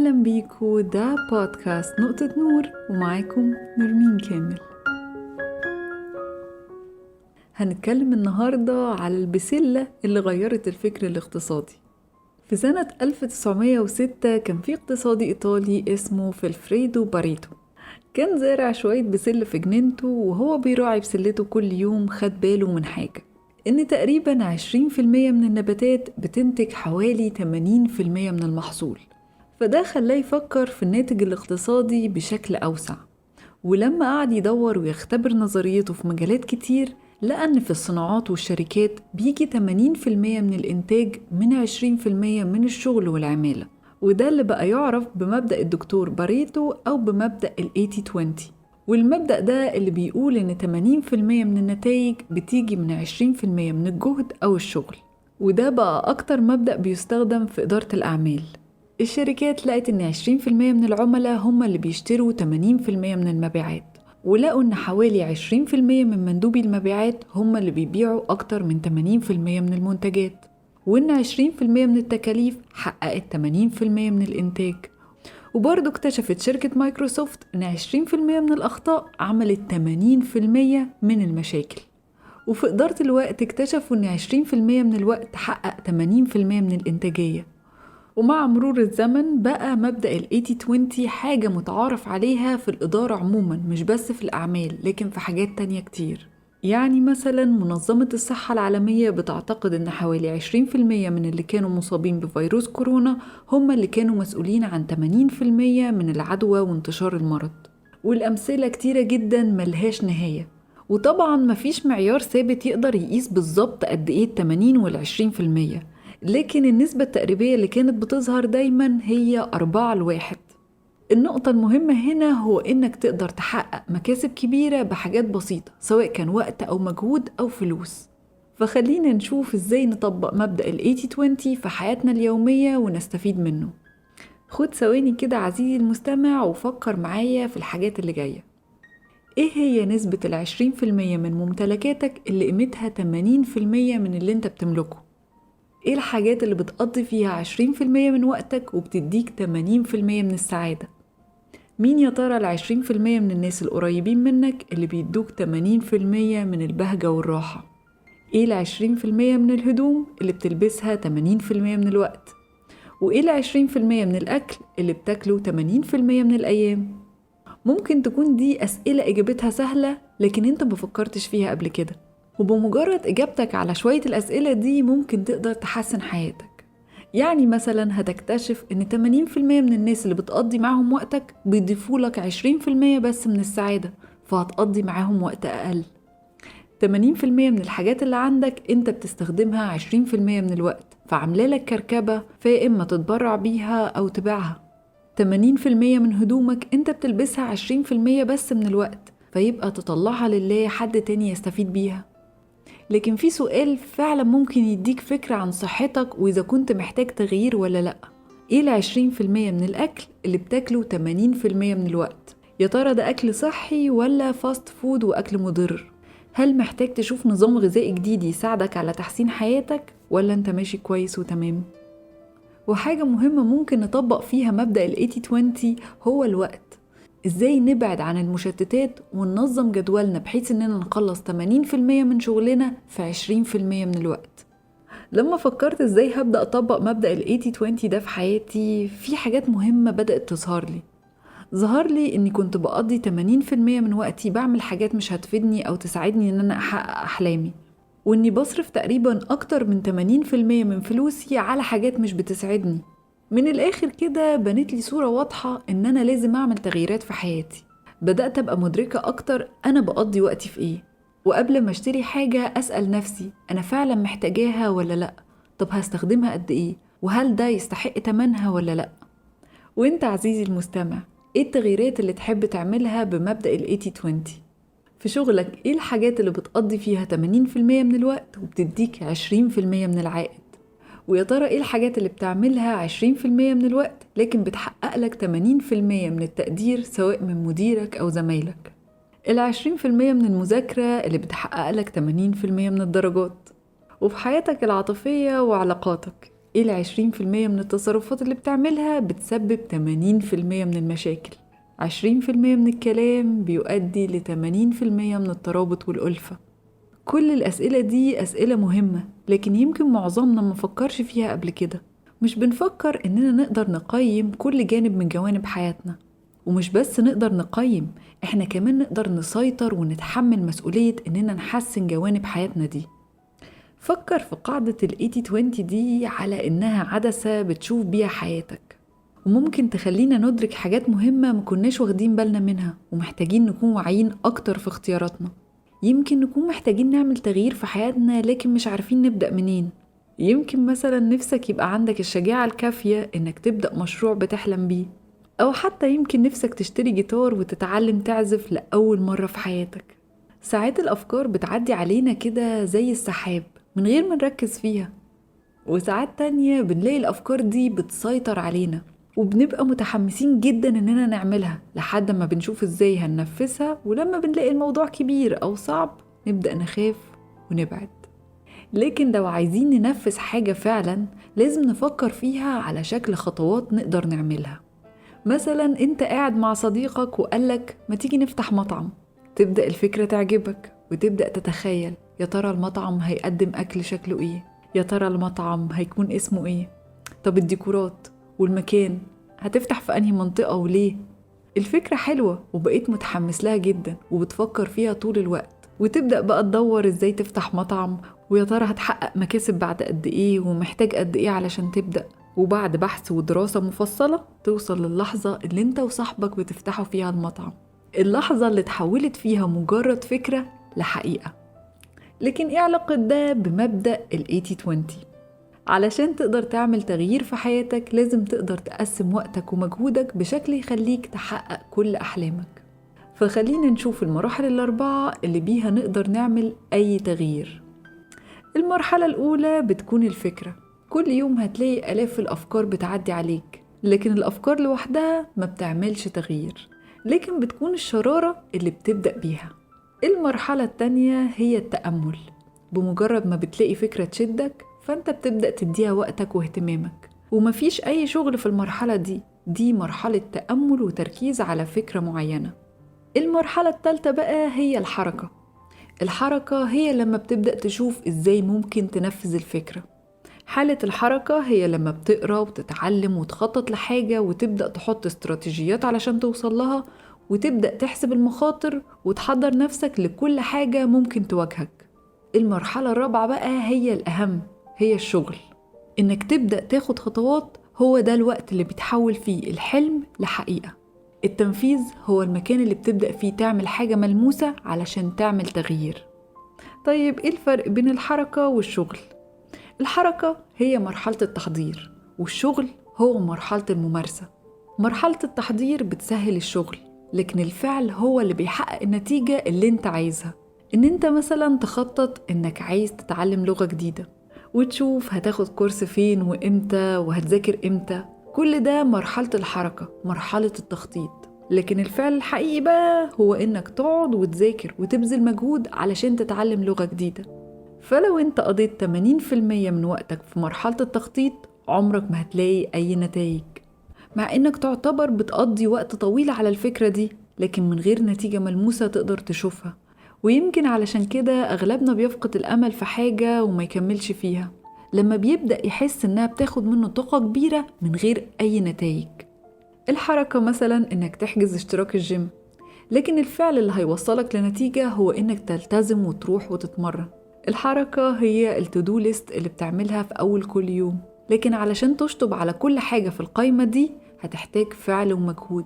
أهلا بيكو، ده بودكاست نقطة نور ومعاكم نرمين كامل. هنتكلم النهاردة على البسلة اللي غيرت الفكر الاقتصادي. في سنة 1906 كان في اقتصادي إيطالي اسمه فيلفريدو باريتو. كان زارع شوية بسلة في جنينته، وهو بيراعي بسلته كل يوم خد باله من حاجة، إن تقريباً 20% من النباتات بتنتج حوالي 80% من المحصول. فده خلاه يفكر في الناتج الاقتصادي بشكل أوسع. ولما قعد يدور ويختبر نظريته في مجالات كتير، لقى إن في الصناعات والشركات بيجي 80% من الإنتاج من 20% من الشغل والعمالة. وده اللي بقى يعرف بمبدأ الدكتور باريتو أو بمبدأ ال 80-20. والمبدأ ده اللي بيقول إن 80% من النتائج بتيجي من 20% من الجهد أو الشغل. وده بقى أكتر مبدأ بيستخدم في إدارة الأعمال. الشركات لقت إن 20% من العملاء هم اللي بيشتروا 80% من المبيعات، ولقوا إن حوالي 20% من مندوبي المبيعات هم اللي بيبيعوا أكتر من 80% من المنتجات، وإن 20% من التكاليف حققت 80% من الإنتاج. وبرضه اكتشفت شركة مايكروسوفت إن 20% من الأخطاء عملت 80% من المشاكل. وفي إدارة الوقت اكتشفوا إن 20% من الوقت حقق 80% من الإنتاجية. ومع مرور الزمن بقى مبدأ ال 80-20 حاجة متعارف عليها في الإدارة عموما، مش بس في الأعمال لكن في حاجات تانية كتير. يعني مثلا منظمة الصحة العالمية بتعتقد إن حوالي 20% من اللي كانوا مصابين بفيروس كورونا هم اللي كانوا مسؤولين عن 80% من العدوى وانتشار المرض. والأمثلة كتيرة جدا ملهاش نهاية. وطبعا مفيش معيار ثابت يقدر يقيس بالظبط قد إيه 80 وال20%، لكن النسبة التقريبية اللي كانت بتظهر دايما هي 4-1. النقطة المهمة هنا هو إنك تقدر تحقق مكاسب كبيرة بحاجات بسيطة، سواء كان وقت أو مجهود أو فلوس. فخلينا نشوف إزاي نطبق مبدأ ال 80-20 في حياتنا اليومية ونستفيد منه. خد ثواني كده عزيزي المستمع وفكر معايا في الحاجات اللي جاية. إيه هي نسبة 20% من ممتلكاتك اللي قيمتها 80% من اللي انت بتملكه؟ إيه الحاجات اللي بتقضي فيها 20% من وقتك وبتديك 80% من السعادة؟ مين يا ترى 20% من الناس القريبين منك اللي بيدوك 80% من البهجة والراحة؟ إيه 20% من الهدوم اللي بتلبسها 80% من الوقت؟ وإيه 20% من الأكل اللي بتاكله 80% من الأيام؟ ممكن تكون دي أسئلة إجابتها سهلة، لكن أنت مفكرتش فيها قبل كده. وبمجرد إجابتك على شوية الأسئلة دي ممكن تقدر تحسن حياتك. يعني مثلا هتكتشف إن 80% من الناس اللي بتقضي معاهم وقتك بيضيفولك 20% بس من السعادة، فهتقضي معاهم وقت أقل. 80% من الحاجات اللي عندك انت بتستخدمها 20% من الوقت، فعملالك كركبة فيا إما تتبرع بيها أو تبيعها. 80% من هدومك انت بتلبسها 20% بس من الوقت، فيبقى تطلعها لله حد تاني يستفيد بيها. لكن في سؤال فعلا ممكن يديك فكرة عن صحتك وإذا كنت محتاج تغيير ولا لأ. إيه 20% من الأكل اللي بتاكله 80% من الوقت؟ يا ترى ده أكل صحي ولا فاست فود وأكل مضر؟ هل محتاج تشوف نظام غذائي جديد يساعدك على تحسين حياتك ولا أنت ماشي كويس وتمام؟ وحاجة مهمة ممكن نطبق فيها مبدأ ال 80-20 هو الوقت. إزاي نبعد عن المشتتات وننظم جدولنا بحيث إننا نخلص 80% من شغلنا في 20% من الوقت. لما فكرت إزاي هبدأ أطبق مبدأ ال 80-20 ده في حياتي، في حاجات مهمة بدأت تظهر لي. ظهر لي إني كنت بقضي 80% من وقتي بعمل حاجات مش هتفيدني أو تساعدني إن أنا أحقق أحلامي، وإني بصرف تقريباً أكتر من 80% من فلوسي على حاجات مش بتسعدني. من الآخر كده بنت لي صورة واضحة إن أنا لازم أعمل تغييرات في حياتي. بدأت أبقى مدركة أكتر أنا بقضي وقتي في إيه، وقبل ما اشتري حاجة أسأل نفسي أنا فعلا محتاجاها ولا لأ؟ طب هستخدمها قد إيه؟ وهل ده يستحق تمنها ولا لأ؟ وإنت عزيزي المستمع، إيه التغييرات اللي تحب تعملها بمبدأ ال 80-20؟ في شغلك إيه الحاجات اللي بتقضي فيها 80% من الوقت وبتديك 20% من العائد؟ ويا ترى إيه الحاجات اللي بتعملها 20% من الوقت لكن بتحقق لك 80% من التقدير سواء من مديرك أو زمايلك؟ 20% من المذاكرة اللي بتحقق لك 80% من الدرجات؟ وفي حياتك العاطفية وعلاقاتك ال20% من التصرفات اللي بتعملها بتسبب 80% من المشاكل. 20% من الكلام بيؤدي ل80% من الترابط والألفة. كل الأسئلة دي أسئلة مهمة، لكن يمكن معظمنا ما فكرش فيها قبل كده. مش بنفكر إننا نقدر نقيم كل جانب من جوانب حياتنا، ومش بس نقدر نقيم، إحنا كمان نقدر نسيطر ونتحمل مسؤولية إننا نحسن جوانب حياتنا دي. فكر في قاعدة ال80-20 دي على إنها عدسة بتشوف بيها حياتك، وممكن تخلينا ندرك حاجات مهمة مكناش واخدين بالنا منها، ومحتاجين نكون واعيين أكتر في اختياراتنا. يمكن نكون محتاجين نعمل تغيير في حياتنا لكن مش عارفين نبدأ منين. يمكن مثلا نفسك يبقى عندك الشجاعة الكافية إنك تبدأ مشروع بتحلم بيه، أو حتى يمكن نفسك تشتري جيتار وتتعلم تعزف لأول مرة في حياتك. ساعات الأفكار بتعدي علينا كده زي السحاب من غير ما نركز فيها، وساعات تانية بنلاقي الأفكار دي بتسيطر علينا وبنبقى متحمسين جدا إننا نعملها لحد ما بنشوف إزاي هننفذها، ولما بنلاقي الموضوع كبير أو صعب نبدأ نخاف ونبعد. لكن لو عايزين ننفذ حاجة فعلا لازم نفكر فيها على شكل خطوات نقدر نعملها. مثلا انت قاعد مع صديقك وقالك ما تيجي نفتح مطعم، تبدأ الفكرة تعجبك وتبدأ تتخيل يا ترى المطعم هيقدم أكل شكله إيه، يا ترى المطعم هيكون اسمه إيه، طب الديكورات والمكان هتفتح في أنهي منطقة وليه. الفكرة حلوة وبقيت متحمس لها جدا وبتفكر فيها طول الوقت، وتبدأ بقى تدور إزاي تفتح مطعم، ويا ترى هتحقق مكاسب بعد قد إيه ومحتاج قد إيه علشان تبدأ. وبعد بحث ودراسة مفصلة توصل للحظة اللي انت وصاحبك بتفتحوا فيها المطعم، اللحظة اللي تحولت فيها مجرد فكرة لحقيقة. لكن ايه علاقة ده بمبدأ ال80-20؟ علشان تقدر تعمل تغيير في حياتك لازم تقدر تقسم وقتك ومجهودك بشكل يخليك تحقق كل أحلامك. فخلينا نشوف المراحل ال4 اللي بيها نقدر نعمل أي تغيير. المرحلة الأولى بتكون الفكرة. كل يوم هتلاقي آلاف الأفكار بتعدي عليك، لكن الأفكار لوحدها ما بتعملش تغيير، لكن بتكون الشرارة اللي بتبدأ بيها. المرحلة التانية هي التأمل. بمجرد ما بتلاقي فكرة تشدك فأنت بتبدأ تديها وقتك واهتمامك، ومفيش أي شغل في المرحلة دي مرحلة تأمل وتركيز على فكرة معينة. المرحلة التالتة بقى هي الحركة. الحركة هي لما بتبدأ تشوف إزاي ممكن تنفذ الفكرة. حالة الحركة هي لما بتقرأ وتتعلم وتخطط لحاجة وتبدأ تحط استراتيجيات علشان توصل لها، وتبدأ تحسب المخاطر وتحضر نفسك لكل حاجة ممكن تواجهك. المرحلة الرابعة بقى هي الأهم، هي الشغل. إنك تبدأ تاخد خطوات، هو ده الوقت اللي بتحول فيه الحلم لحقيقة. التنفيذ هو المكان اللي بتبدأ فيه تعمل حاجة ملموسة علشان تعمل تغيير. طيب إيه الفرق بين الحركة والشغل؟ الحركة هي مرحلة التحضير، والشغل هو مرحلة الممارسة. مرحلة التحضير بتسهل الشغل، لكن الفعل هو اللي بيحقق النتيجة اللي انت عايزها. ان انت مثلا تخطط انك عايز تتعلم لغة جديدة، وتشوف هتاخد كورس فين وامتى وهتذاكر امتى، كل ده مرحلة الحركة، مرحلة التخطيط. لكن الفعل الحقيقي بقى هو انك تقعد وتذاكر وتبذل مجهود علشان تتعلم لغة جديدة. فلو انت قضيت 80% من وقتك في مرحلة التخطيط عمرك ما هتلاقي أي نتائج، مع انك تعتبر بتقضي وقت طويل على الفكرة دي، لكن من غير نتيجة ملموسة تقدر تشوفها. ويمكن علشان كده أغلبنا بيفقد الأمل في حاجة وما يكملش فيها لما بيبدأ يحس إنها بتاخد منه طاقة كبيرة من غير أي نتائج. الحركة مثلا إنك تحجز اشتراك الجيم، لكن الفعل اللي هيوصلك لنتيجة هو إنك تلتزم وتروح وتتمرن. الحركة هي التودو ليست اللي بتعملها في أول كل يوم، لكن علشان تشطب على كل حاجة في القائمة دي هتحتاج فعل ومجهود.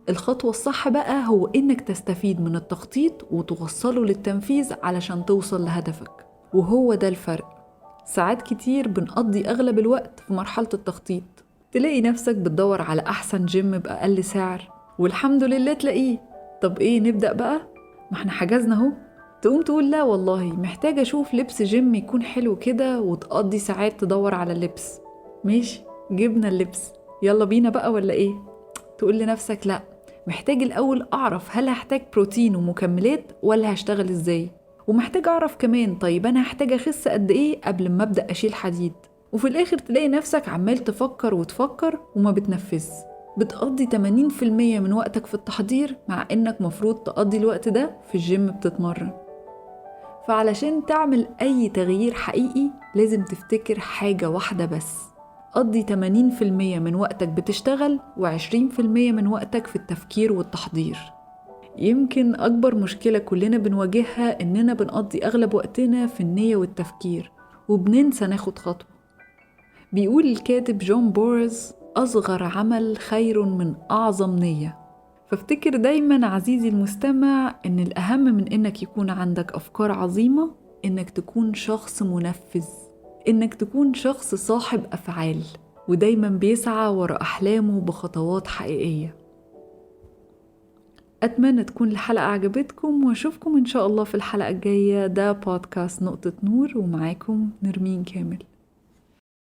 الخطوة الصح بقى هو إنك تستفيد من التخطيط وتوصله للتنفيذ علشان توصل لهدفك، وهو ده الفرق. ساعات كتير بنقضي أغلب الوقت في مرحلة التخطيط، تلاقي نفسك بتدور على أحسن جيم بأقل سعر والحمد لله تلاقيه. طب إيه نبدأ بقى؟ ما احنا حجزنا اهو. تقوم تقول لا والله محتاجة أشوف لبس جيم يكون حلو كده، وتقضي ساعات تدور على اللبس. ماشي، جبنا اللبس، يلا بينا بقى ولا إيه؟ تقول لنفسك لا، محتاج الأول أعرف هل هحتاج بروتين ومكملات ولا هشتغل إزاي، ومحتاج أعرف كمان طيب أنا هحتاج أخس قد إيه قبل ما أبدأ أشيل حديد. وفي الآخر تلاقي نفسك عمال تفكر وتفكر وما بتنفذ. بتقضي 80% من وقتك في التحضير مع إنك مفروض تقضي الوقت ده في الجيم بتتمرن. فعلشان تعمل أي تغيير حقيقي لازم تفتكر حاجة واحدة بس: قضي 80% من وقتك بتشتغل و20% من وقتك في التفكير والتحضير. يمكن أكبر مشكلة كلنا بنواجهها إننا بنقضي أغلب وقتنا في النية والتفكير وبننسى ناخد خطوة. بيقول الكاتب جون بورز: أصغر عمل خير من أعظم نية. فافتكر دايما عزيزي المستمع إن الأهم من إنك يكون عندك أفكار عظيمة إنك تكون شخص منفذ، إنك تكون شخص صاحب أفعال ودايما بيسعى وراء أحلامه بخطوات حقيقية. أتمنى تكون الحلقة عجبتكم وأشوفكم إن شاء الله في الحلقة الجاية. ده بودكاست نقطة نور ومعاكم نرمين كامل.